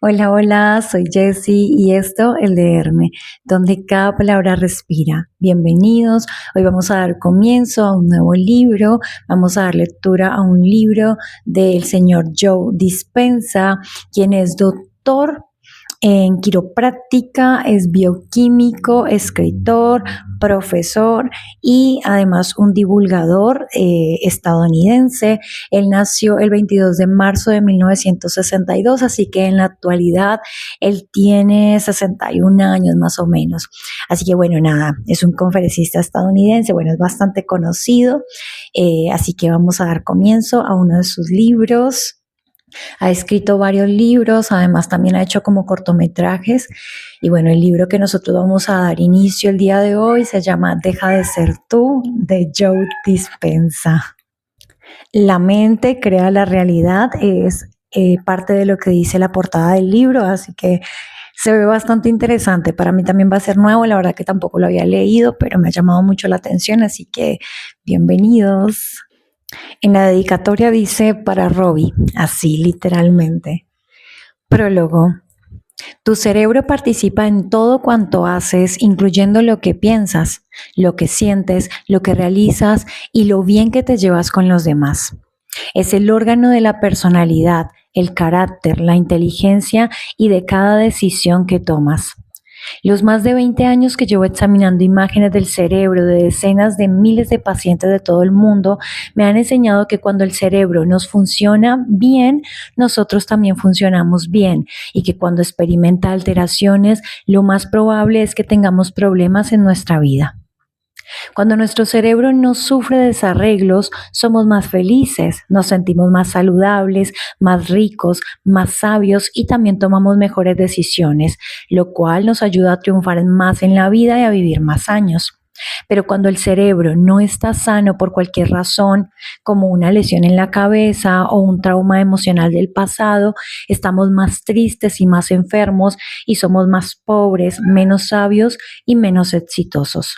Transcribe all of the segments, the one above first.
Hola, hola, soy Jessie y esto el leerme, donde cada palabra respira. Bienvenidos, hoy vamos a dar comienzo a un nuevo libro, vamos a dar lectura a un libro del señor Joe Dispenza, quien es doctor en quiropráctica, es bioquímico, escritor, profesor y además un divulgador estadounidense. Él nació el 22 de marzo de 1962, así que en la actualidad él tiene 61 años más o menos. Así que bueno, nada, es un conferencista estadounidense, bueno, es bastante conocido, así que vamos a dar comienzo a uno de sus libros. Ha escrito varios libros, además también ha hecho como cortometrajes. Y bueno, el libro que nosotros vamos a dar inicio el día de hoy se llama Deja de ser tú, de Joe Dispenza. La mente crea la realidad es parte de lo que dice la portada del libro, así que se ve bastante interesante. Para mí también va a ser nuevo, la verdad que tampoco lo había leído, pero me ha llamado mucho la atención, así que bienvenidos. En la dedicatoria dice para Robbie, así literalmente. Prólogo. Tu cerebro participa en todo cuanto haces, incluyendo lo que piensas, lo que sientes, lo que realizas y lo bien que te llevas con los demás. Es el órgano de la personalidad, el carácter, la inteligencia y de cada decisión que tomas. Los más de 20 años que llevo examinando imágenes del cerebro de decenas de miles de pacientes de todo el mundo me han enseñado que cuando el cerebro nos funciona bien, nosotros también funcionamos bien y que cuando experimenta alteraciones, lo más probable es que tengamos problemas en nuestra vida. Cuando nuestro cerebro no sufre desarreglos, somos más felices, nos sentimos más saludables, más ricos, más sabios y también tomamos mejores decisiones, lo cual nos ayuda a triunfar más en la vida y a vivir más años. Pero cuando el cerebro no está sano por cualquier razón, como una lesión en la cabeza o un trauma emocional del pasado, estamos más tristes y más enfermos y somos más pobres, menos sabios y menos exitosos.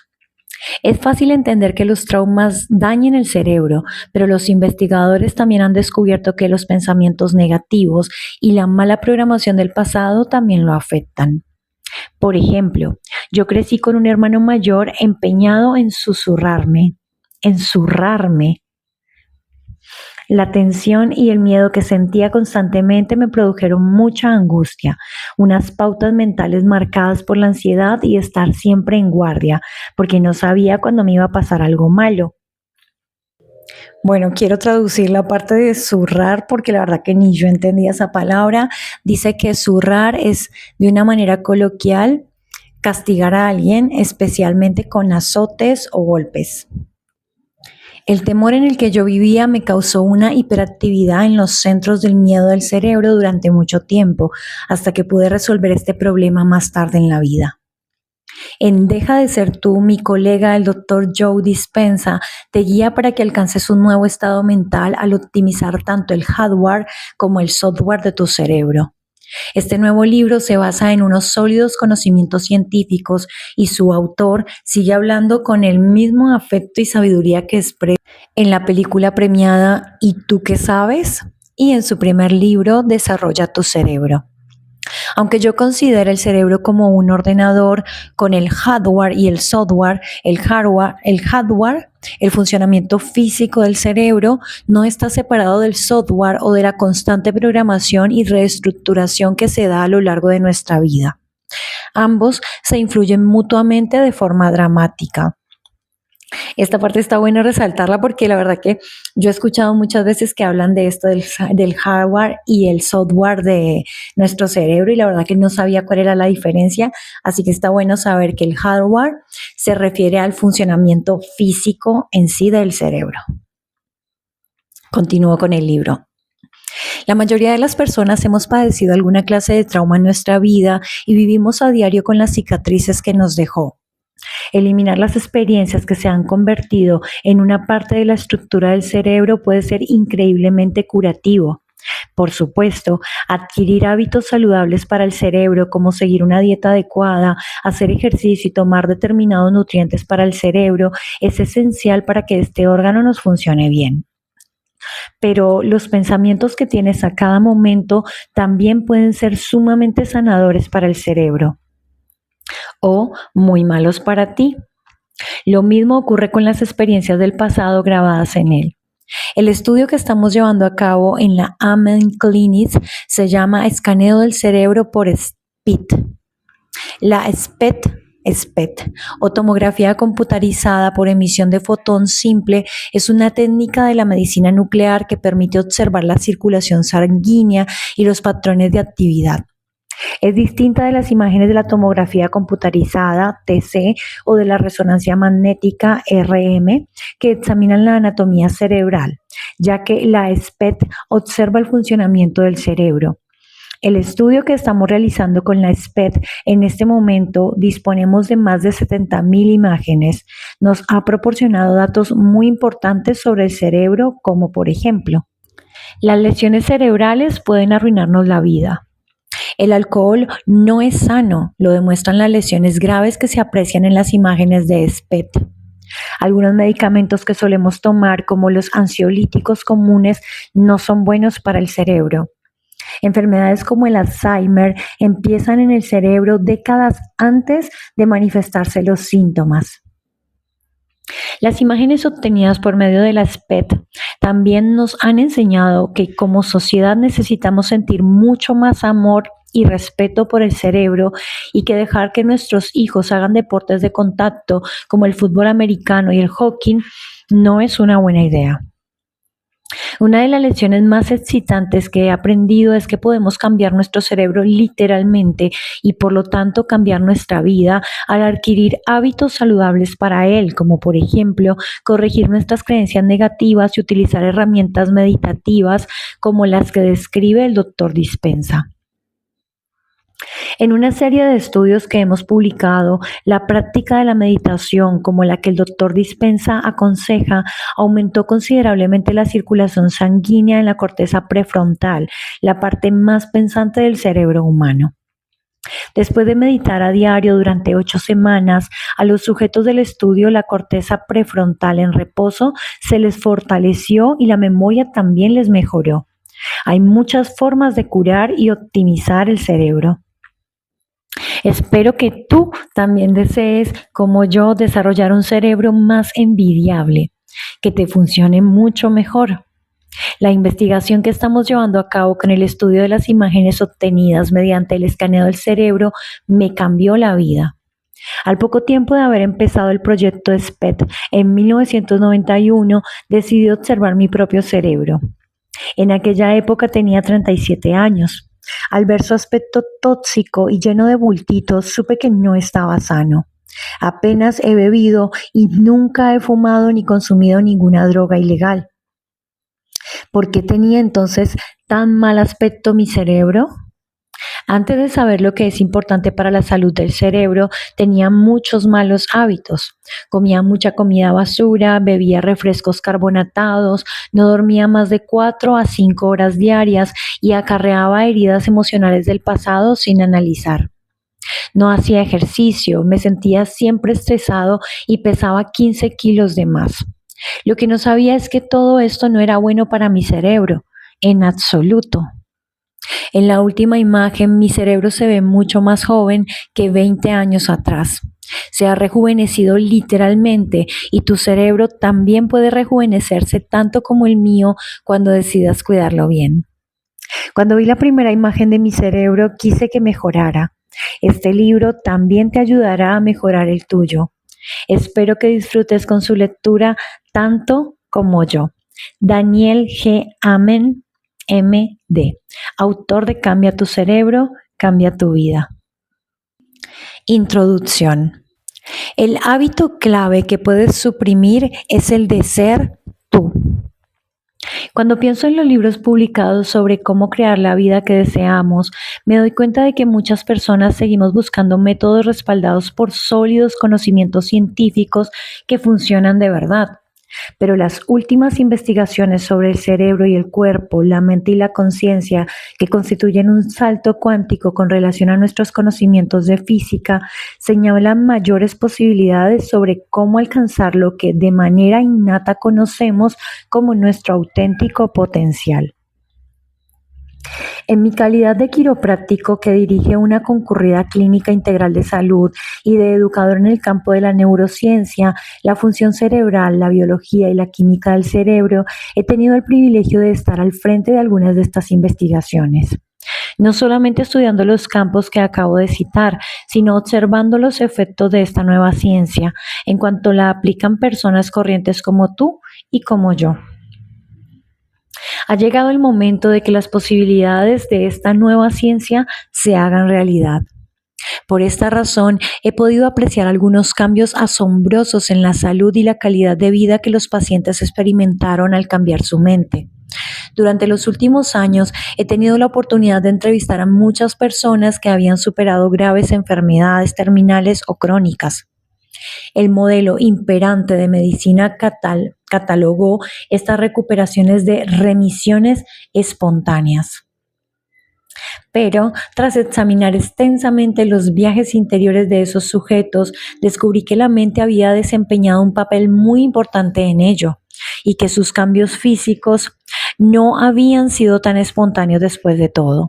Es fácil entender que los traumas dañen el cerebro, pero los investigadores también han descubierto que los pensamientos negativos y la mala programación del pasado también lo afectan. Por ejemplo, yo crecí con un hermano mayor empeñado en zurrarme. La tensión y el miedo que sentía constantemente me produjeron mucha angustia, unas pautas mentales marcadas por la ansiedad y estar siempre en guardia, porque no sabía cuándo me iba a pasar algo malo. Bueno, quiero traducir la parte de zurrar porque la verdad que ni yo entendía esa palabra. Dice que zurrar es de una manera coloquial castigar a alguien, especialmente con azotes o golpes. El temor en el que yo vivía me causó una hiperactividad en los centros del miedo del cerebro durante mucho tiempo, hasta que pude resolver este problema más tarde en la vida. En Deja de ser tú, mi colega, el doctor Joe Dispenza, te guía para que alcances un nuevo estado mental al optimizar tanto el hardware como el software de tu cerebro. Este nuevo libro se basa en unos sólidos conocimientos científicos y su autor sigue hablando con el mismo afecto y sabiduría que expresa en la película premiada ¿Y tú qué sabes? Y en su primer libro Desarrolla tu cerebro. Aunque yo considero el cerebro como un ordenador con el hardware y el software, el funcionamiento físico del cerebro no está separado del software o de la constante programación y reestructuración que se da a lo largo de nuestra vida. Ambos se influyen mutuamente de forma dramática. Esta parte está buena resaltarla porque la verdad que yo he escuchado muchas veces que hablan de esto del hardware y el software de nuestro cerebro y la verdad que no sabía cuál era la diferencia, así que está bueno saber que el hardware se refiere al funcionamiento físico en sí del cerebro. Continúo con el libro. La mayoría de las personas hemos padecido alguna clase de trauma en nuestra vida y vivimos a diario con las cicatrices que nos dejó. Eliminar las experiencias que se han convertido en una parte de la estructura del cerebro puede ser increíblemente curativo. Por supuesto, adquirir hábitos saludables para el cerebro, como seguir una dieta adecuada, hacer ejercicio y tomar determinados nutrientes para el cerebro, es esencial para que este órgano nos funcione bien. pero los pensamientos que tienes a cada momento también pueden ser sumamente sanadores para el cerebro o muy malos para ti. Lo mismo ocurre con las experiencias del pasado grabadas en él. El estudio que estamos llevando a cabo en la Amen Clinics se llama Escaneo del cerebro por SPET. La SPET o tomografía computarizada por emisión de fotón simple es una técnica de la medicina nuclear que permite observar la circulación sanguínea y los patrones de actividad. Es distinta de las imágenes de la tomografía computarizada, TC, o de la resonancia magnética, RM, que examinan la anatomía cerebral, ya que la SPET observa el funcionamiento del cerebro. El estudio que estamos realizando con la SPET en este momento disponemos de más de 70,000 imágenes. Nos ha proporcionado datos muy importantes sobre el cerebro, como por ejemplo, las lesiones cerebrales pueden arruinarnos la vida. El alcohol no es sano, lo demuestran las lesiones graves que se aprecian en las imágenes de SPET. Algunos medicamentos que solemos tomar, como los ansiolíticos comunes, no son buenos para el cerebro. Enfermedades como el Alzheimer empiezan en el cerebro décadas antes de manifestarse los síntomas. Las imágenes obtenidas por medio de la SPET también nos han enseñado que como sociedad necesitamos sentir mucho más amor y respeto por el cerebro y que dejar que nuestros hijos hagan deportes de contacto como el fútbol americano y el hockey no es una buena idea. Una de las lecciones más excitantes que he aprendido es que podemos cambiar nuestro cerebro literalmente y por lo tanto cambiar nuestra vida al adquirir hábitos saludables para él, como por ejemplo corregir nuestras creencias negativas y utilizar herramientas meditativas como las que describe el Dr. Dispenza. En una serie de estudios que hemos publicado, la práctica de la meditación, como la que el doctor Dispenza aconseja, aumentó considerablemente la circulación sanguínea en la corteza prefrontal, la parte más pensante del cerebro humano. Después de meditar a diario durante 8 semanas, a los sujetos del estudio la corteza prefrontal en reposo se les fortaleció y la memoria también les mejoró. Hay muchas formas de curar y optimizar el cerebro. Espero que tú también desees, como yo, desarrollar un cerebro más envidiable, que te funcione mucho mejor. La investigación que estamos llevando a cabo con el estudio de las imágenes obtenidas mediante el escaneo del cerebro me cambió la vida. Al poco tiempo de haber empezado el proyecto SPET en 1991, decidí observar mi propio cerebro. En aquella época tenía 37 años. Al ver su aspecto tóxico y lleno de bultitos, supe que no estaba sano. Apenas he bebido y nunca he fumado ni consumido ninguna droga ilegal. ¿Por qué tenía entonces tan mal aspecto mi cerebro? Antes de saber lo que es importante para la salud del cerebro, tenía muchos malos hábitos. Comía mucha comida basura, bebía refrescos carbonatados, no dormía más de 4 a 5 horas diarias y acarreaba heridas emocionales del pasado sin analizar. No hacía ejercicio, me sentía siempre estresado y pesaba 15 kilos de más. Lo que no sabía es que todo esto no era bueno para mi cerebro, en absoluto. En la última imagen, mi cerebro se ve mucho más joven que 20 años atrás. Se ha rejuvenecido literalmente y tu cerebro también puede rejuvenecerse tanto como el mío cuando decidas cuidarlo bien. Cuando vi la primera imagen de mi cerebro, quise que mejorara. Este libro también te ayudará a mejorar el tuyo. Espero que disfrutes con su lectura tanto como yo. Daniel G. Amen, MD, autor de Cambia tu cerebro, cambia tu vida. Introducción. El hábito clave que puedes suprimir es el de ser tú. Cuando pienso en los libros publicados sobre cómo crear la vida que deseamos, me doy cuenta de que muchas personas seguimos buscando métodos respaldados por sólidos conocimientos científicos que funcionan de verdad. Pero las últimas investigaciones sobre el cerebro y el cuerpo, la mente y la conciencia, que constituyen un salto cuántico con relación a nuestros conocimientos de física, señalan mayores posibilidades sobre cómo alcanzar lo que de manera innata conocemos como nuestro auténtico potencial. En mi calidad de quiropráctico que dirige una concurrida clínica integral de salud y de educador en el campo de la neurociencia, la función cerebral, la biología y la química del cerebro, he tenido el privilegio de estar al frente de algunas de estas investigaciones. No solamente estudiando los campos que acabo de citar, sino observando los efectos de esta nueva ciencia en cuanto la aplican personas corrientes como tú y como yo. Ha llegado el momento de que las posibilidades de esta nueva ciencia se hagan realidad. Por esta razón, he podido apreciar algunos cambios asombrosos en la salud y la calidad de vida que los pacientes experimentaron al cambiar su mente. Durante los últimos años, he tenido la oportunidad de entrevistar a muchas personas que habían superado graves enfermedades terminales o crónicas. El modelo imperante de medicina catalogó estas recuperaciones de remisiones espontáneas. Pero tras examinar extensamente los viajes interiores de esos sujetos, descubrí que la mente había desempeñado un papel muy importante en ello y que sus cambios físicos no habían sido tan espontáneos después de todo.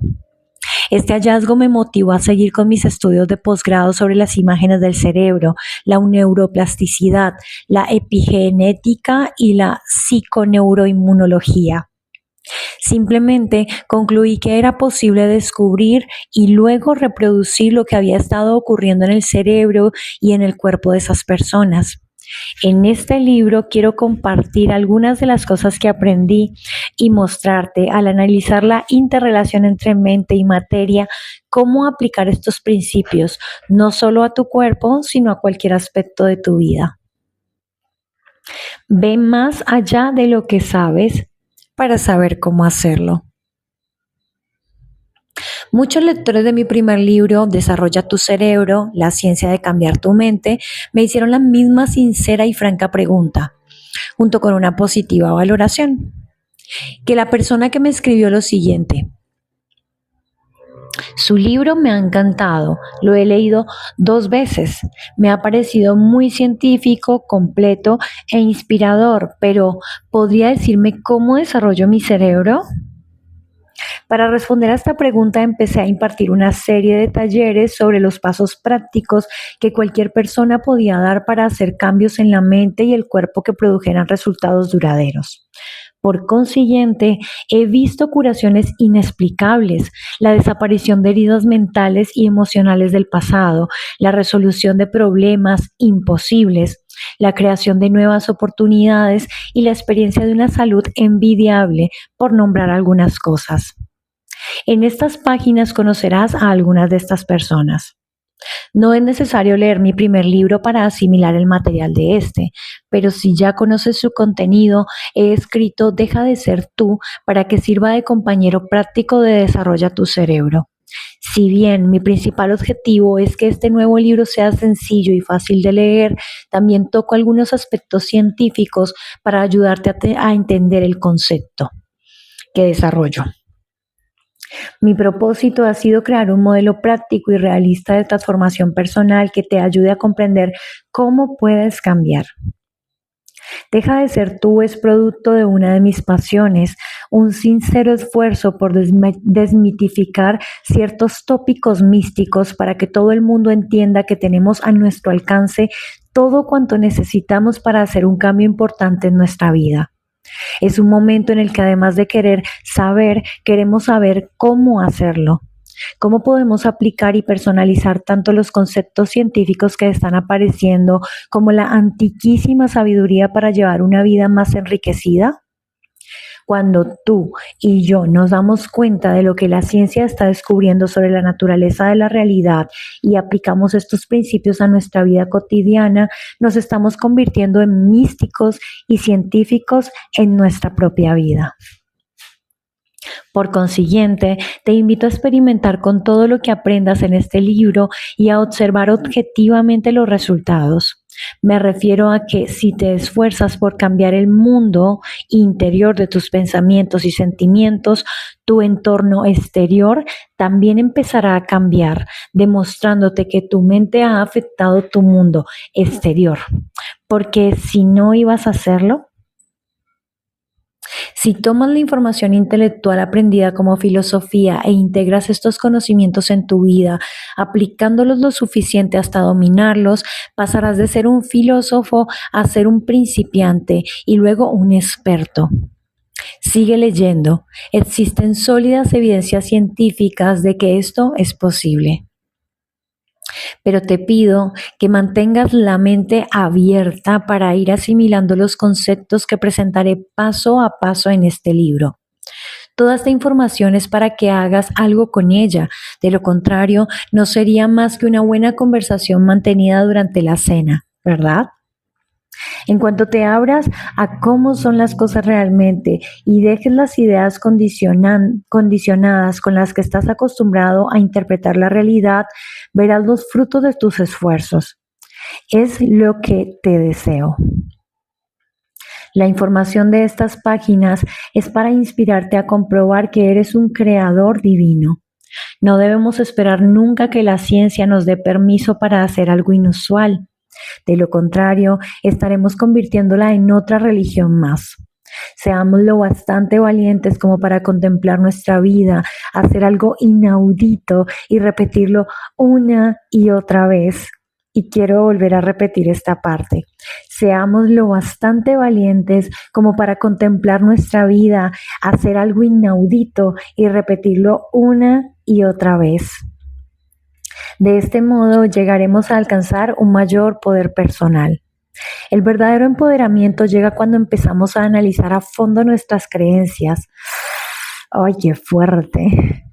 Este hallazgo me motivó a seguir con mis estudios de posgrado sobre las imágenes del cerebro, la neuroplasticidad, la epigenética y la psiconeuroinmunología. Simplemente concluí que era posible descubrir y luego reproducir lo que había estado ocurriendo en el cerebro y en el cuerpo de esas personas. En este libro quiero compartir algunas de las cosas que aprendí y mostrarte al analizar la interrelación entre mente y materia, cómo aplicar estos principios no solo a tu cuerpo, sino a cualquier aspecto de tu vida. Ve más allá de lo que sabes para saber cómo hacerlo. Muchos lectores de mi primer libro, Desarrolla tu cerebro, la ciencia de cambiar tu mente, me hicieron la misma sincera y franca pregunta, junto con una positiva valoración, que la persona que me escribió lo siguiente: su libro me ha encantado, lo he leído 2 veces, me ha parecido muy científico, completo e inspirador, pero ¿podría decirme cómo desarrollo mi cerebro? Para responder a esta pregunta empecé a impartir una serie de talleres sobre los pasos prácticos que cualquier persona podía dar para hacer cambios en la mente y el cuerpo que produjeran resultados duraderos. Por consiguiente, he visto curaciones inexplicables, la desaparición de heridas mentales y emocionales del pasado, la resolución de problemas imposibles, la creación de nuevas oportunidades y la experiencia de una salud envidiable, por nombrar algunas cosas. En estas páginas conocerás a algunas de estas personas. No es necesario leer mi primer libro para asimilar el material de este, pero si ya conoces su contenido, he escrito Deja de ser tú para que sirva de compañero práctico de Desarrolla tu cerebro. Si bien mi principal objetivo es que este nuevo libro sea sencillo y fácil de leer, también toco algunos aspectos científicos para ayudarte a entender el concepto que desarrollo. Mi propósito ha sido crear un modelo práctico y realista de transformación personal que te ayude a comprender cómo puedes cambiar. Deja de ser tú es producto de una de mis pasiones, un sincero esfuerzo por desmitificar ciertos tópicos místicos para que todo el mundo entienda que tenemos a nuestro alcance todo cuanto necesitamos para hacer un cambio importante en nuestra vida. Es un momento en el que además de querer saber, queremos saber cómo hacerlo. ¿Cómo podemos aplicar y personalizar tanto los conceptos científicos que están apareciendo como la antiquísima sabiduría para llevar una vida más enriquecida? Cuando tú y yo nos damos cuenta de lo que la ciencia está descubriendo sobre la naturaleza de la realidad y aplicamos estos principios a nuestra vida cotidiana, nos estamos convirtiendo en místicos y científicos en nuestra propia vida. Por consiguiente, te invito a experimentar con todo lo que aprendas en este libro y a observar objetivamente los resultados. Me refiero a que si te esfuerzas por cambiar el mundo interior de tus pensamientos y sentimientos, tu entorno exterior también empezará a cambiar, demostrándote que tu mente ha afectado tu mundo exterior. Porque si no ibas a hacerlo, si tomas la información intelectual aprendida como filosofía e integras estos conocimientos en tu vida, aplicándolos lo suficiente hasta dominarlos, pasarás de ser un filósofo a ser un principiante y luego un experto. Sigue leyendo. Existen sólidas evidencias científicas de que esto es posible. Pero te pido que mantengas la mente abierta para ir asimilando los conceptos que presentaré paso a paso en este libro. Toda esta información es para que hagas algo con ella. De lo contrario, no sería más que una buena conversación mantenida durante la cena, ¿verdad? En cuanto te abras a cómo son las cosas realmente y dejes las ideas condicionadas con las que estás acostumbrado a interpretar la realidad, verás los frutos de tus esfuerzos. Es lo que te deseo. La información de estas páginas es para inspirarte a comprobar que eres un creador divino. No debemos esperar nunca que la ciencia nos dé permiso para hacer algo inusual. De lo contrario, estaremos convirtiéndola en otra religión más. Seamos lo bastante valientes como para contemplar nuestra vida, hacer algo inaudito y repetirlo una y otra vez. Y quiero volver a repetir esta parte. Seamos lo bastante valientes como para contemplar nuestra vida, hacer algo inaudito y repetirlo una y otra vez. De este modo llegaremos a alcanzar un mayor poder personal. El verdadero empoderamiento llega cuando empezamos a analizar a fondo nuestras creencias. ¡Ay, qué fuerte!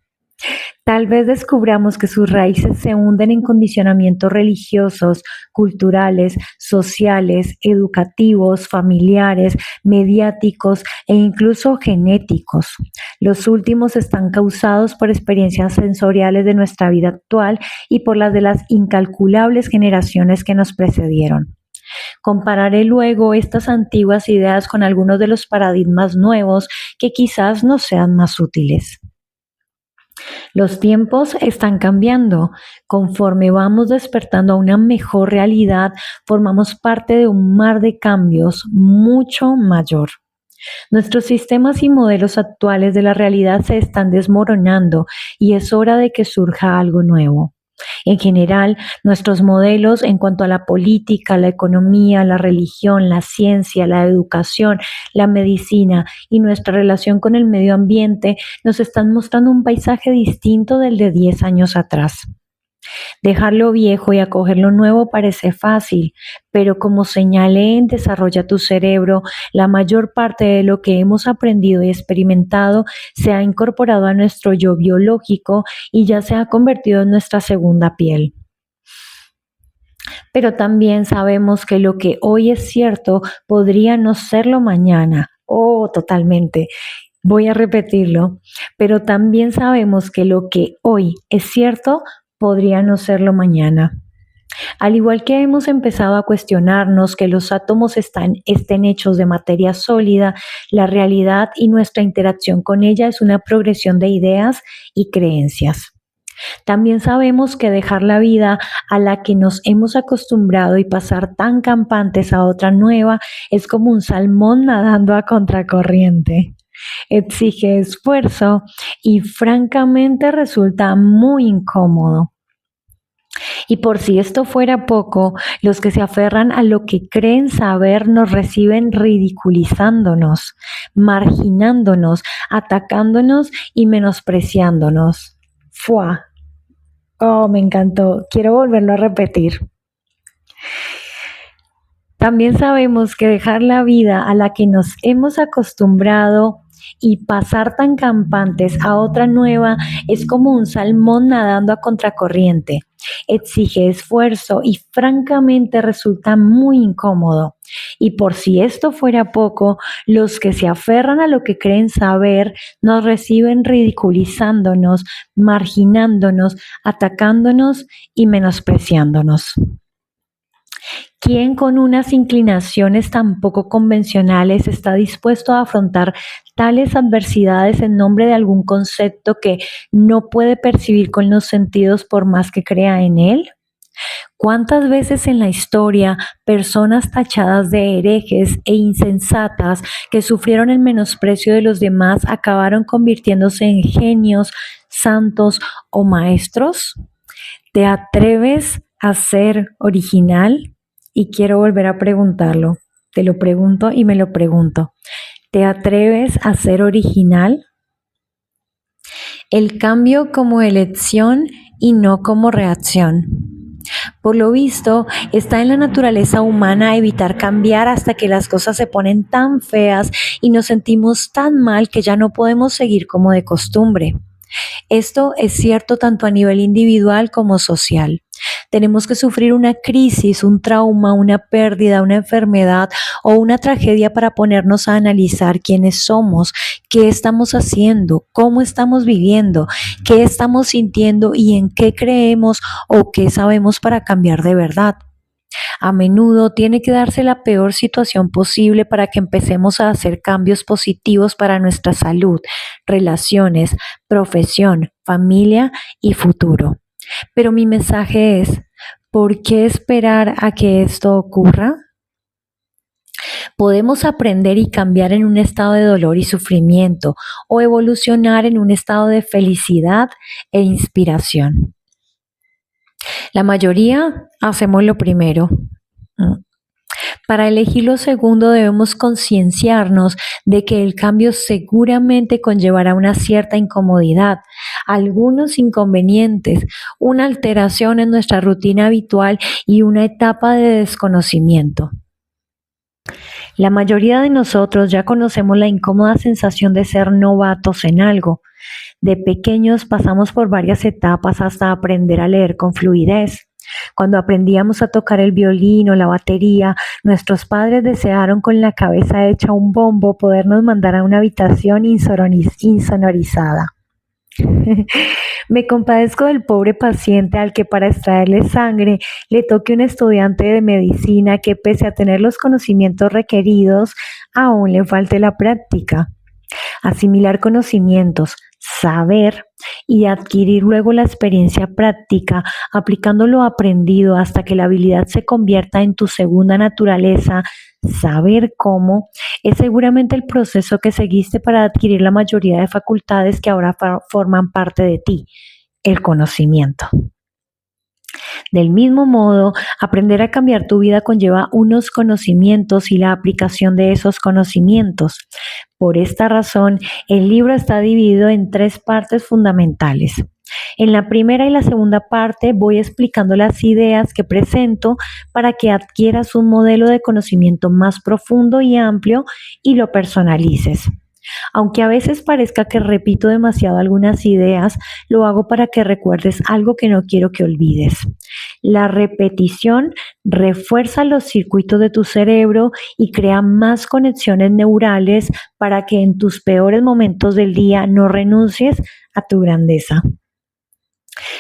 Tal vez descubramos que sus raíces se hunden en condicionamientos religiosos, culturales, sociales, educativos, familiares, mediáticos e incluso genéticos. Los últimos están causados por experiencias sensoriales de nuestra vida actual y por las de las incalculables generaciones que nos precedieron. Compararé luego estas antiguas ideas con algunos de los paradigmas nuevos que quizás nos sean más útiles. Los tiempos están cambiando. Conforme vamos despertando a una mejor realidad, formamos parte de un mar de cambios mucho mayor. Nuestros sistemas y modelos actuales de la realidad se están desmoronando y es hora de que surja algo nuevo. En general, nuestros modelos en cuanto a la política, la economía, la religión, la ciencia, la educación, la medicina y nuestra relación con el medio ambiente nos están mostrando un paisaje distinto del de 10 años atrás. Dejar lo viejo y acoger lo nuevo parece fácil, pero como señalé en Desarrolla tu cerebro, la mayor parte de lo que hemos aprendido y experimentado se ha incorporado a nuestro yo biológico y ya se ha convertido en nuestra segunda piel. Pero también sabemos que lo que hoy es cierto podría no serlo mañana. Oh, totalmente. Voy a repetirlo. Pero también sabemos que lo que hoy es cierto podría no serlo mañana. Al igual que hemos empezado a cuestionarnos que los átomos estén hechos de materia sólida, la realidad y nuestra interacción con ella es una progresión de ideas y creencias. También sabemos que dejar la vida a la que nos hemos acostumbrado y pasar tan campantes a otra nueva es como un salmón nadando a contracorriente. Exige esfuerzo y francamente resulta muy incómodo. Y por si esto fuera poco, los que se aferran a lo que creen saber nos reciben ridiculizándonos, marginándonos, atacándonos y menospreciándonos. ¡Fua! Oh, me encantó. Quiero volverlo a repetir. También sabemos que dejar la vida a la que nos hemos acostumbrado y pasar tan campantes a otra nueva es como un salmón nadando a contracorriente. Exige esfuerzo y francamente resulta muy incómodo. Y por si esto fuera poco, los que se aferran a lo que creen saber nos reciben ridiculizándonos, marginándonos, atacándonos y menospreciándonos. ¿Quién con unas inclinaciones tan poco convencionales está dispuesto a afrontar tales adversidades en nombre de algún concepto que no puede percibir con los sentidos por más que crea en él? ¿Cuántas veces en la historia personas tachadas de herejes e insensatas que sufrieron el menosprecio de los demás acabaron convirtiéndose en genios, santos o maestros? ¿Te atreves a ser original? Y quiero volver a preguntarlo. Te lo pregunto y me lo pregunto. ¿Te atreves a ser original? El cambio como elección y no como reacción. Por lo visto, está en la naturaleza humana evitar cambiar hasta que las cosas se ponen tan feas y nos sentimos tan mal que ya no podemos seguir como de costumbre. Esto es cierto tanto a nivel individual como social. Tenemos que sufrir una crisis, un trauma, una pérdida, una enfermedad o una tragedia para ponernos a analizar quiénes somos, qué estamos haciendo, cómo estamos viviendo, qué estamos sintiendo y en qué creemos o qué sabemos para cambiar de verdad. A menudo tiene que darse la peor situación posible para que empecemos a hacer cambios positivos para nuestra salud, relaciones, profesión, familia y futuro. Pero mi mensaje es, ¿por qué esperar a que esto ocurra? Podemos aprender y cambiar en un estado de dolor y sufrimiento o evolucionar en un estado de felicidad e inspiración. La mayoría hacemos lo primero. Para elegir lo segundo debemos concienciarnos de que el cambio seguramente conllevará una cierta incomodidad, algunos inconvenientes, una alteración en nuestra rutina habitual y una etapa de desconocimiento. La mayoría de nosotros ya conocemos la incómoda sensación de ser novatos en algo. De pequeños pasamos por varias etapas hasta aprender a leer con fluidez. Cuando aprendíamos a tocar el violín o la batería, nuestros padres desearon con la cabeza hecha un bombo podernos mandar a una habitación insonorizada. Me compadezco del pobre paciente al que para extraerle sangre le toque un estudiante de medicina que pese a tener los conocimientos requeridos, aún le falte la práctica. Asimilar conocimientos, saber y adquirir luego la experiencia práctica, aplicando lo aprendido hasta que la habilidad se convierta en tu segunda naturaleza, saber cómo, es seguramente el proceso que seguiste para adquirir la mayoría de facultades que ahora forman parte de ti, el conocimiento. Del mismo modo, aprender a cambiar tu vida conlleva unos conocimientos y la aplicación de esos conocimientos. Por esta razón, el libro está dividido en 3 partes fundamentales. En la primera y la segunda parte voy explicando las ideas que presento para que adquieras un modelo de conocimiento más profundo y amplio y lo personalices. Aunque a veces parezca que repito demasiado algunas ideas, lo hago para que recuerdes algo que no quiero que olvides. La repetición refuerza los circuitos de tu cerebro y crea más conexiones neurales para que en tus peores momentos del día no renuncies a tu grandeza.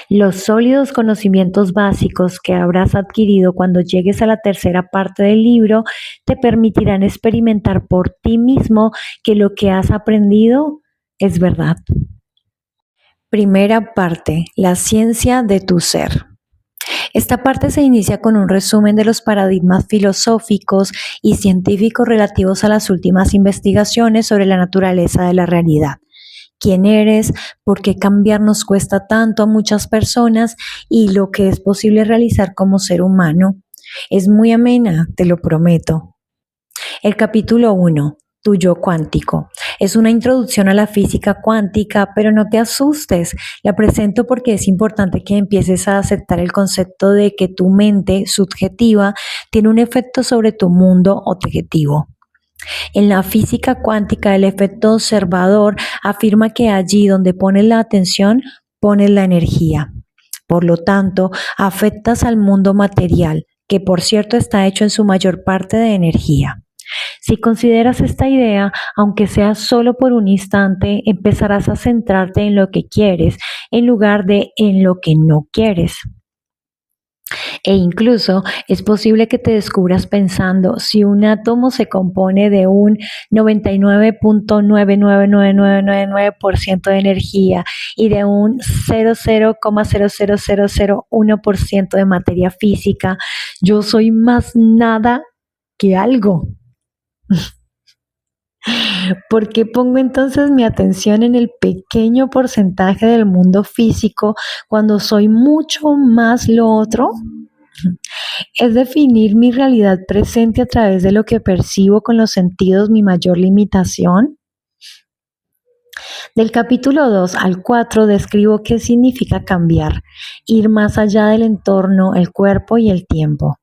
Los sólidos conocimientos básicos que habrás adquirido cuando llegues a la tercera parte del libro te permitirán experimentar por ti mismo que lo que has aprendido es verdad. Primera parte, la ciencia de tu ser. Esta parte se inicia con un resumen de los paradigmas filosóficos y científicos relativos a las últimas investigaciones sobre la naturaleza de la realidad. Quién eres, por qué cambiar nos cuesta tanto a muchas personas y lo que es posible realizar como ser humano. Es muy amena, te lo prometo. El capítulo 1, tu yo cuántico. Es una introducción a la física cuántica, pero no te asustes. La presento porque es importante que empieces a aceptar el concepto de que tu mente subjetiva tiene un efecto sobre tu mundo objetivo. En la física cuántica, el efecto observador afirma que allí donde pones la atención, pones la energía. Por lo tanto, afectas al mundo material, que por cierto está hecho en su mayor parte de energía. Si consideras esta idea, aunque sea solo por un instante, empezarás a centrarte en lo que quieres en lugar de en lo que no quieres. E incluso es posible que te descubras pensando si un átomo se compone de un 99.999999% de energía y de un 00,00001% de materia física, yo soy más nada que algo. ¿Por qué pongo entonces mi atención en el pequeño porcentaje del mundo físico cuando soy mucho más lo otro? ¿Es definir mi realidad presente a través de lo que percibo con los sentidos mi mayor limitación? Del capítulo 2 al 4 describo qué significa cambiar, ir más allá del entorno, el cuerpo y el tiempo.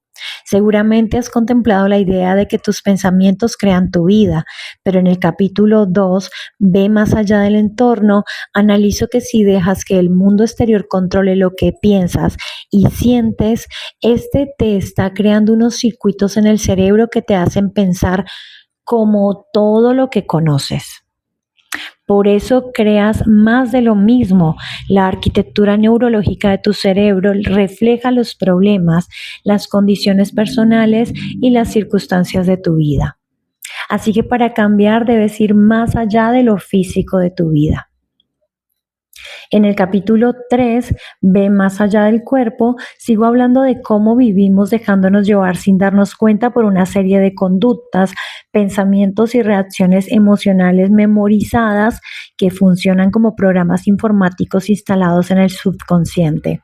Seguramente has contemplado la idea de que tus pensamientos crean tu vida, pero en el capítulo 2, ve más allá del entorno, analizo que si dejas que el mundo exterior controle lo que piensas y sientes, este te está creando unos circuitos en el cerebro que te hacen pensar como todo lo que conoces. Por eso creas más de lo mismo. La arquitectura neurológica de tu cerebro refleja los problemas, las condiciones personales y las circunstancias de tu vida. Así que para cambiar debes ir más allá de lo físico de tu vida. En el capítulo 3, ve más allá del cuerpo, sigo hablando de cómo vivimos dejándonos llevar sin darnos cuenta por una serie de conductas, pensamientos y reacciones emocionales memorizadas que funcionan como programas informáticos instalados en el subconsciente.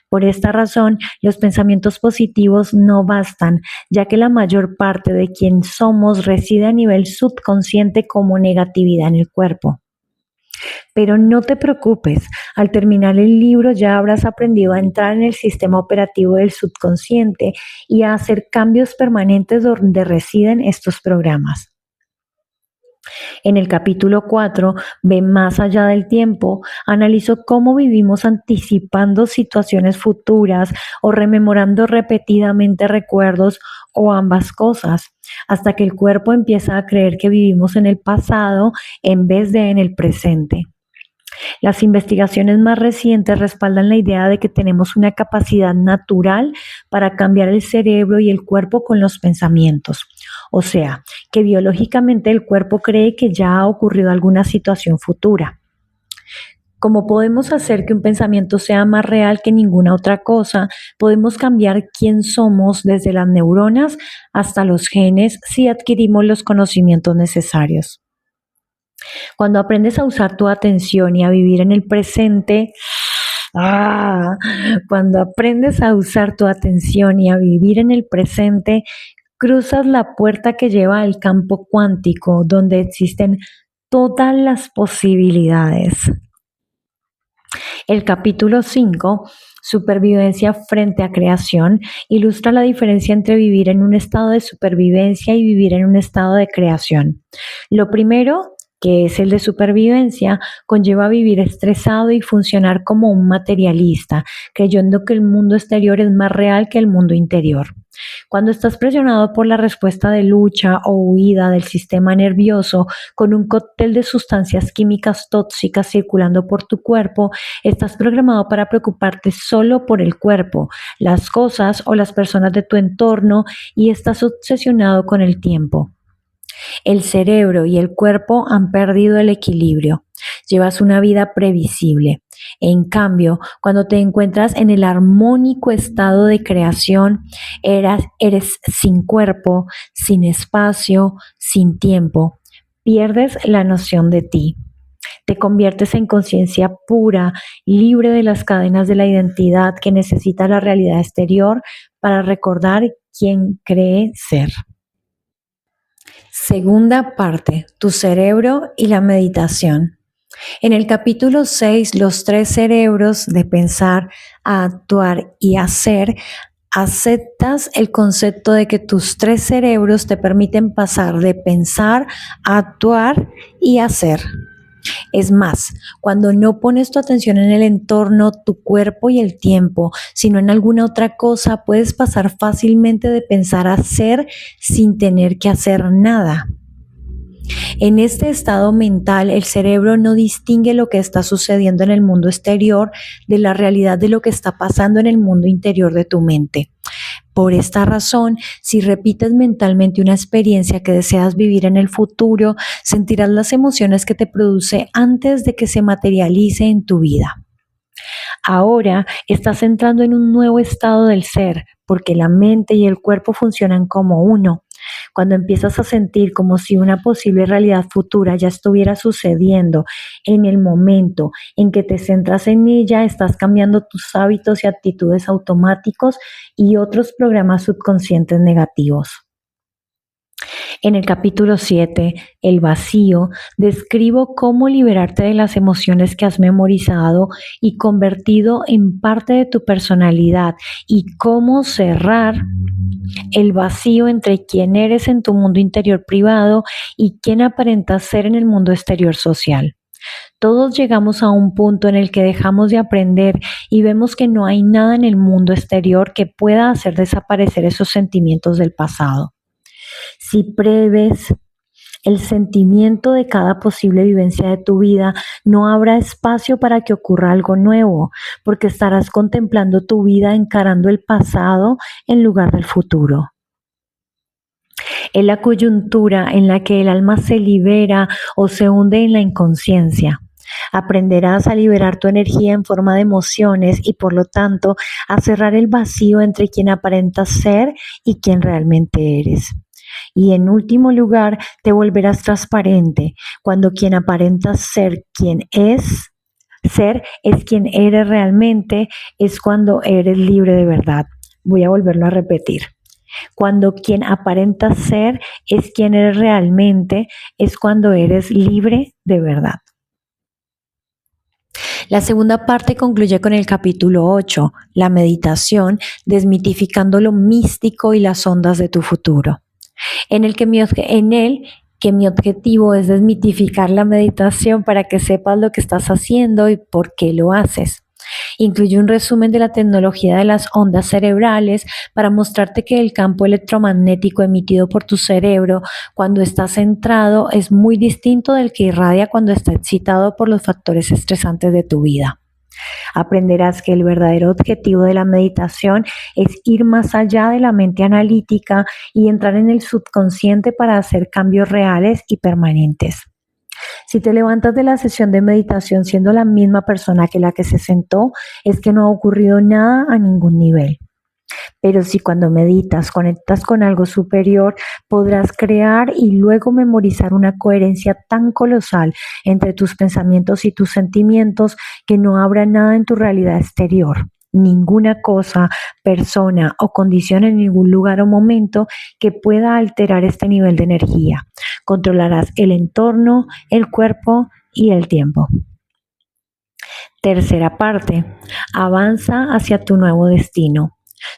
Por esta razón, los pensamientos positivos no bastan, ya que la mayor parte de quien somos reside a nivel subconsciente como negatividad en el cuerpo. Pero no te preocupes, al terminar el libro ya habrás aprendido a entrar en el sistema operativo del subconsciente y a hacer cambios permanentes donde residen estos programas. En el capítulo 4, ve más allá del tiempo, analizo cómo vivimos anticipando situaciones futuras o rememorando repetidamente recuerdos o ambas cosas, hasta que el cuerpo empieza a creer que vivimos en el pasado en vez de en el presente. Las investigaciones más recientes respaldan la idea de que tenemos una capacidad natural para cambiar el cerebro y el cuerpo con los pensamientos. O sea, que biológicamente el cuerpo cree que ya ha ocurrido alguna situación futura. Como podemos hacer que un pensamiento sea más real que ninguna otra cosa, podemos cambiar quién somos desde las neuronas hasta los genes si adquirimos los conocimientos necesarios. Cuando aprendes a usar tu atención y a vivir en el presente, cuando aprendes a usar tu atención y a vivir en el presente, cruzas la puerta que lleva al campo cuántico, donde existen todas las posibilidades. El capítulo 5, Supervivencia frente a creación, ilustra la diferencia entre vivir en un estado de supervivencia y vivir en un estado de creación. Lo primero, que es el de supervivencia, conlleva vivir estresado y funcionar como un materialista, creyendo que el mundo exterior es más real que el mundo interior. Cuando estás presionado por la respuesta de lucha o huida del sistema nervioso con un cóctel de sustancias químicas tóxicas circulando por tu cuerpo, estás programado para preocuparte solo por el cuerpo, las cosas o las personas de tu entorno y estás obsesionado con el tiempo. El cerebro y el cuerpo han perdido el equilibrio. Llevas una vida previsible. En cambio, cuando te encuentras en el armónico estado de creación, eres sin cuerpo, sin espacio, sin tiempo. Pierdes la noción de ti. Te conviertes en conciencia pura, libre de las cadenas de la identidad que necesita la realidad exterior para recordar quién cree ser. Segunda parte, tu cerebro y la meditación. En el capítulo 6, los tres cerebros de pensar, actuar y hacer, aceptas el concepto de que tus tres cerebros te permiten pasar de pensar a actuar y hacer. Es más, cuando no pones tu atención en el entorno, tu cuerpo y el tiempo, sino en alguna otra cosa, puedes pasar fácilmente de pensar a hacer sin tener que hacer nada. En este estado mental, el cerebro no distingue lo que está sucediendo en el mundo exterior de la realidad de lo que está pasando en el mundo interior de tu mente. Por esta razón, si repites mentalmente una experiencia que deseas vivir en el futuro, sentirás las emociones que te produce antes de que se materialice en tu vida. Ahora estás entrando en un nuevo estado del ser, porque la mente y el cuerpo funcionan como uno. Cuando empiezas a sentir como si una posible realidad futura ya estuviera sucediendo en el momento en que te centras en ella, estás cambiando tus hábitos y actitudes automáticos y otros programas subconscientes negativos. En el capítulo 7, El vacío, describo cómo liberarte de las emociones que has memorizado y convertido en parte de tu personalidad y cómo cerrar el vacío entre quién eres en tu mundo interior privado y quién aparentas ser en el mundo exterior social. Todos llegamos a un punto en el que dejamos de aprender y vemos que no hay nada en el mundo exterior que pueda hacer desaparecer esos sentimientos del pasado. Si prevés el sentimiento de cada posible vivencia de tu vida, no habrá espacio para que ocurra algo nuevo, porque estarás contemplando tu vida encarando el pasado en lugar del futuro. Es la coyuntura en la que el alma se libera o se hunde en la inconsciencia. Aprenderás a liberar tu energía en forma de emociones y por lo tanto a cerrar el vacío entre quien aparentas ser y quien realmente eres. Y en último lugar, te volverás transparente cuando quien aparentas ser es quien eres realmente, es cuando eres libre de verdad. Voy a volverlo a repetir. Cuando quien aparenta ser es quien eres realmente, es cuando eres libre de verdad. La segunda parte concluye con el capítulo 8, la meditación, desmitificando lo místico y las ondas de tu futuro. En él que mi objetivo es desmitificar la meditación para que sepas lo que estás haciendo y por qué lo haces. Incluye un resumen de la tecnología de las ondas cerebrales para mostrarte que el campo electromagnético emitido por tu cerebro cuando está centrado es muy distinto del que irradia cuando está excitado por los factores estresantes de tu vida. Aprenderás que el verdadero objetivo de la meditación es ir más allá de la mente analítica y entrar en el subconsciente para hacer cambios reales y permanentes. Si te levantas de la sesión de meditación siendo la misma persona que la que se sentó, es que no ha ocurrido nada a ningún nivel. Pero si cuando meditas conectas con algo superior, podrás crear y luego memorizar una coherencia tan colosal entre tus pensamientos y tus sentimientos que no habrá nada en tu realidad exterior, ninguna cosa, persona o condición en ningún lugar o momento que pueda alterar este nivel de energía. Controlarás el entorno, el cuerpo y el tiempo. Tercera parte, avanza hacia tu nuevo destino.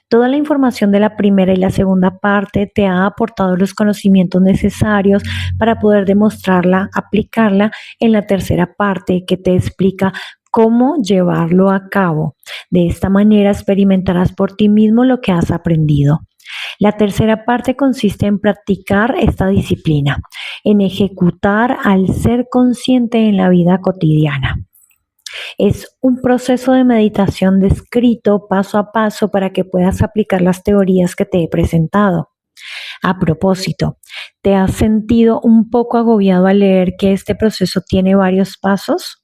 Toda la información de la primera y la segunda parte te ha aportado los conocimientos necesarios para poder demostrarla, aplicarla en la tercera parte que te explica cómo llevarlo a cabo. De esta manera experimentarás por ti mismo lo que has aprendido. La tercera parte consiste en practicar esta disciplina, en ejecutar al ser consciente en la vida cotidiana. Es un proceso de meditación descrito paso a paso para que puedas aplicar las teorías que te he presentado. A propósito, ¿te has sentido un poco agobiado al leer que este proceso tiene varios pasos?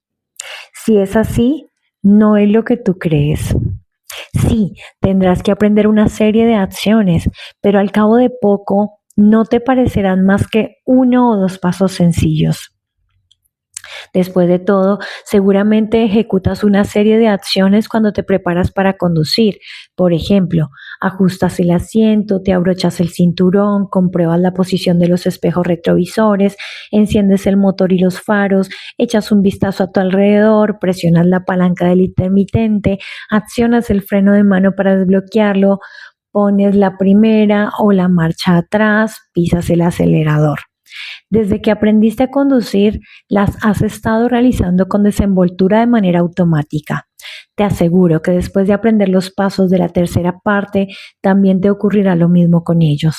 Si es así, no es lo que tú crees. Sí, tendrás que aprender una serie de acciones, pero al cabo de poco no te parecerán más que 1 o 2 pasos sencillos. Después de todo, seguramente ejecutas una serie de acciones cuando te preparas para conducir. Por ejemplo, ajustas el asiento, te abrochas el cinturón, compruebas la posición de los espejos retrovisores, enciendes el motor y los faros, echas un vistazo a tu alrededor, presionas la palanca del intermitente, accionas el freno de mano para desbloquearlo, pones la primera o la marcha atrás, pisas el acelerador. Desde que aprendiste a conducir, las has estado realizando con desenvoltura de manera automática. Te aseguro que después de aprender los pasos de la tercera parte, también te ocurrirá lo mismo con ellos.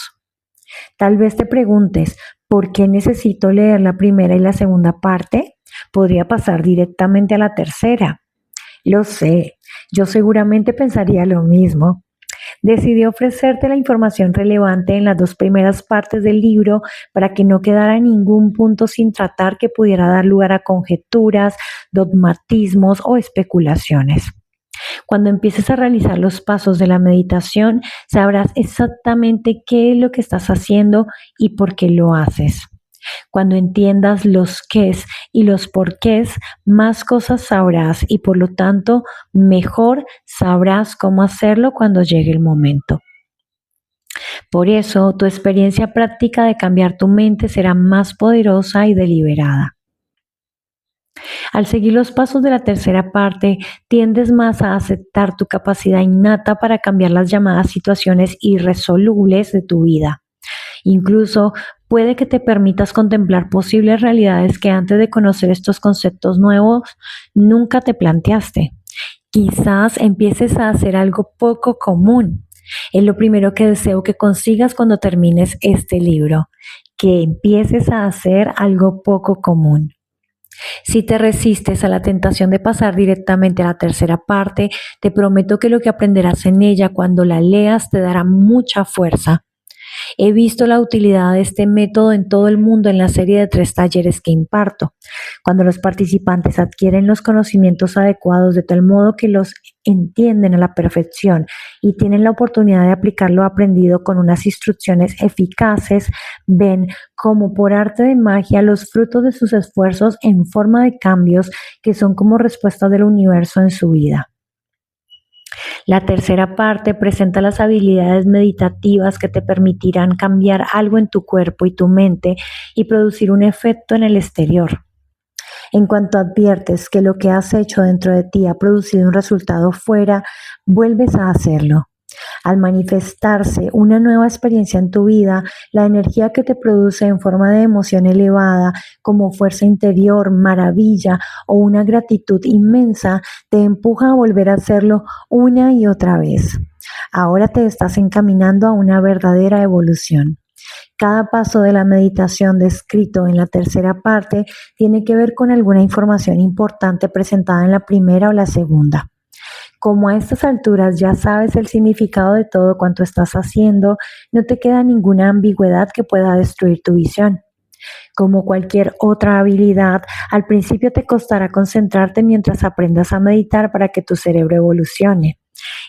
Tal vez te preguntes, ¿Por qué necesito leer la primera y la segunda parte? Podría pasar directamente a la tercera. Lo sé, yo seguramente pensaría lo mismo. Decidí ofrecerte la información relevante en las dos primeras partes del libro para que no quedara ningún punto sin tratar que pudiera dar lugar a conjeturas, dogmatismos o especulaciones. Cuando empieces a realizar los pasos de la meditación, sabrás exactamente qué es lo que estás haciendo y por qué lo haces. Cuando entiendas los qués y los porqués, más cosas sabrás y por lo tanto mejor sabrás cómo hacerlo cuando llegue el momento. Por eso, tu experiencia práctica de cambiar tu mente será más poderosa y deliberada. Al seguir los pasos de la tercera parte, tiendes más a aceptar tu capacidad innata para cambiar las llamadas situaciones irresolubles de tu vida. Incluso puede que te permitas contemplar posibles realidades que antes de conocer estos conceptos nuevos nunca te planteaste. Quizás empieces a hacer algo poco común. Es lo primero que deseo que consigas cuando termines este libro, que empieces a hacer algo poco común. Si te resistes a la tentación de pasar directamente a la tercera parte, te prometo que lo que aprenderás en ella cuando la leas te dará mucha fuerza. He visto la utilidad de este método en todo el mundo en la serie de 3 talleres que imparto. Cuando los participantes adquieren los conocimientos adecuados de tal modo que los entienden a la perfección y tienen la oportunidad de aplicar lo aprendido con unas instrucciones eficaces, ven como por arte de magia los frutos de sus esfuerzos en forma de cambios que son como respuesta del universo en su vida. La tercera parte presenta las habilidades meditativas que te permitirán cambiar algo en tu cuerpo y tu mente y producir un efecto en el exterior. En cuanto adviertes que lo que has hecho dentro de ti ha producido un resultado fuera, vuelves a hacerlo. Al manifestarse una nueva experiencia en tu vida, la energía que te produce en forma de emoción elevada, como fuerza interior, maravilla o una gratitud inmensa, te empuja a volver a hacerlo una y otra vez. Ahora te estás encaminando a una verdadera evolución. Cada paso de la meditación descrito en la tercera parte tiene que ver con alguna información importante presentada en la primera o la segunda. Como a estas alturas ya sabes el significado de todo cuanto estás haciendo, no te queda ninguna ambigüedad que pueda destruir tu visión. Como cualquier otra habilidad, al principio te costará concentrarte mientras aprendas a meditar para que tu cerebro evolucione.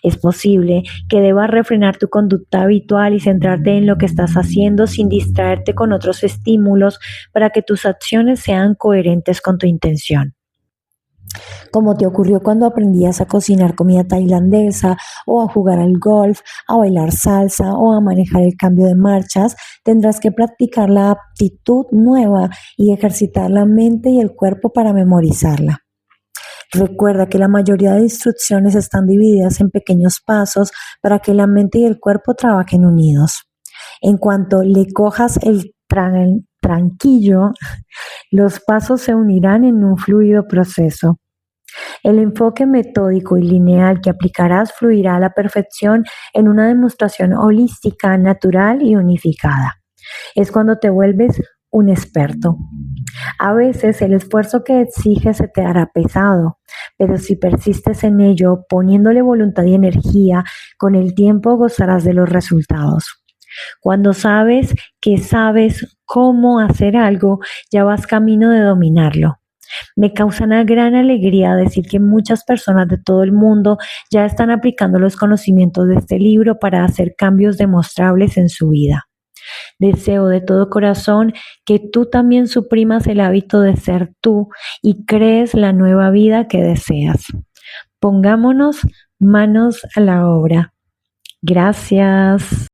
Es posible que debas refrenar tu conducta habitual y centrarte en lo que estás haciendo sin distraerte con otros estímulos para que tus acciones sean coherentes con tu intención. Como te ocurrió cuando aprendías a cocinar comida tailandesa o a jugar al golf, a bailar salsa o a manejar el cambio de marchas, tendrás que practicar la aptitud nueva y ejercitar la mente y el cuerpo para memorizarla. Recuerda que la mayoría de instrucciones están divididas en pequeños pasos para que la mente y el cuerpo trabajen unidos. En cuanto le cojas el tranquillo, los pasos se unirán en un fluido proceso. El enfoque metódico y lineal que aplicarás fluirá a la perfección en una demostración holística, natural y unificada. Es cuando te vuelves un experto. A veces el esfuerzo que exiges se te hará pesado, pero si persistes en ello, poniéndole voluntad y energía, con el tiempo gozarás de los resultados. Cuando sabes que sabes cómo hacer algo, ya vas camino de dominarlo. Me causa una gran alegría decir que muchas personas de todo el mundo ya están aplicando los conocimientos de este libro para hacer cambios demostrables en su vida. Deseo de todo corazón que tú también suprimas el hábito de ser tú y crees la nueva vida que deseas. Pongámonos manos a la obra. Gracias.